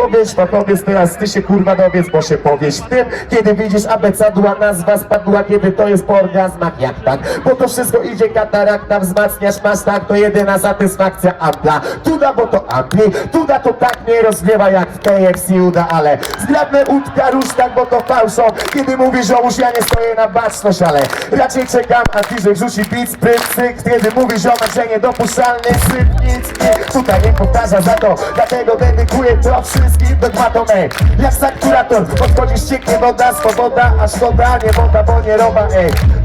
powieść, powiedz teraz ty się kurwa dowiedz, bo się powiesz w tym, kiedy widzisz abecadła, nazwa spadła, kiedy to jest po orgazmach, jak tak, bo to wszystko idzie katarakta, wzmacniasz masz tak, to jedyna satysfakcja ampla, tuda, bo to ampli, tuda to tak nie rozgrywa jak w KFC uda, ale zgrabne łódka rusz tak, bo to fałszą, kiedy mówisz ziomuś, ja nie stoję na baczność, ale raczej czekam, a Tiżek rzuci pic, cyk, kiedy mówisz ziomek, że niedopuszczalny syp, nic nie, tutaj nie powtarza za to, dlatego dedykuję to wszystkim dogmatom, jak sakturator, podchodzisz cieknie woda, swoboda, a szkoda, nie woda, bo nie roba,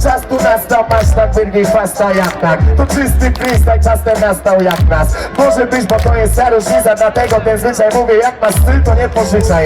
czas tu nastał, masz tak, wyrwij pasta, jak tak, to czysty freestyle, czas ten nastał jak nas, może być, bo to jest ta różnica, dlatego ten zwyczaj mówię, jak masz styl, to nie pożyczaj,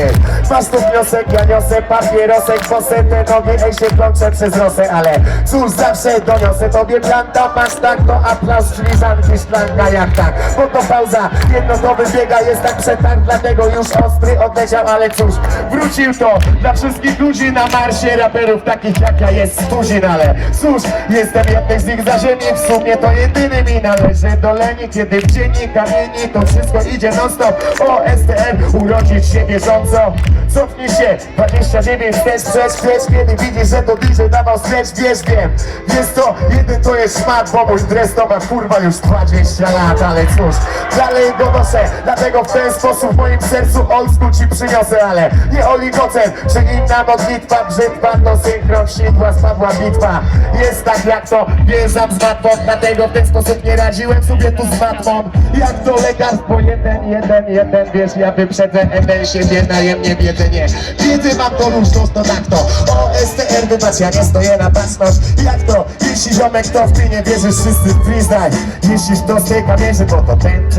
masz tu wniosek, ja niosę papierosek, posę te nogi, się plączę przez rosę, ale cóż, zawsze doniosę tobie planta, masz tak, to aplauz, filiżanki, szklanka, jak tak, bo to pauza, jedno to wybiega, jest tak przetarg, dlatego już ostry odleciał, ale cóż, wrócił to dla wszystkich ludzi na marsie, raperów takich jak ja jest tuzin, ale cóż, jestem jednym z nich za ziemi, w sumie to jedyny mi należy do leni, kiedy w dzienni kamieni to wszystko idzie non stop, o STR, urodzić się bieżąco, cofnij się, 29 też przeszkrzeć, kiedy widzisz, że to DJ dawał stretch, wiem, jest to, jeden to jest szmat, bo mój dres to ma kurwa już 20 lat, ale cóż, dalej go noszę, dlatego w ten sposób w moim sercu old school ci przyniosę, ale nie oligocen, czy inna modlitwa, brzytwa, to synchron sidła, spadła bitwa, jest tak jak to, wjeżdżam z matwą, dlatego w ten sposób nie radziłem sobie tu z matwą, jak to lekarstwo, jeden, wiesz, ja wyprzedzę ML siebie, najemnie wiedzę, nie, wiedzy mam to różność, to tak to, o STR wybacz, ja nie stoję na baczność, jak to, jeśli ziomek to w ty nie wierzysz, wszyscy freestyle, jeśli to styka wierzy, bo to ten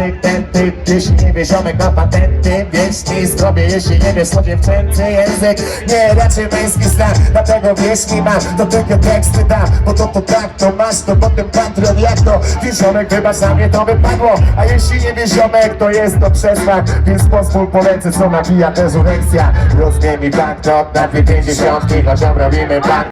typ, jeśli nie wie ziomek ma patenty, wiesz, nie zrobię, jeśli nie wiesz, to dziewczęcy język, nie, raczej męski stan, dlatego wierz mi mam, to tylko teksty dam, bo to tak, to masz, to potem patron, jak to, wiesz ziomek, wybacz, na mnie to wypadło, a jeśli nie wiesz ziomek, to jest to przesmak, więc pozwól polecę, co nabija rezurekcja, rozmień mi bank, to na 2,50, chociaż robimy bank.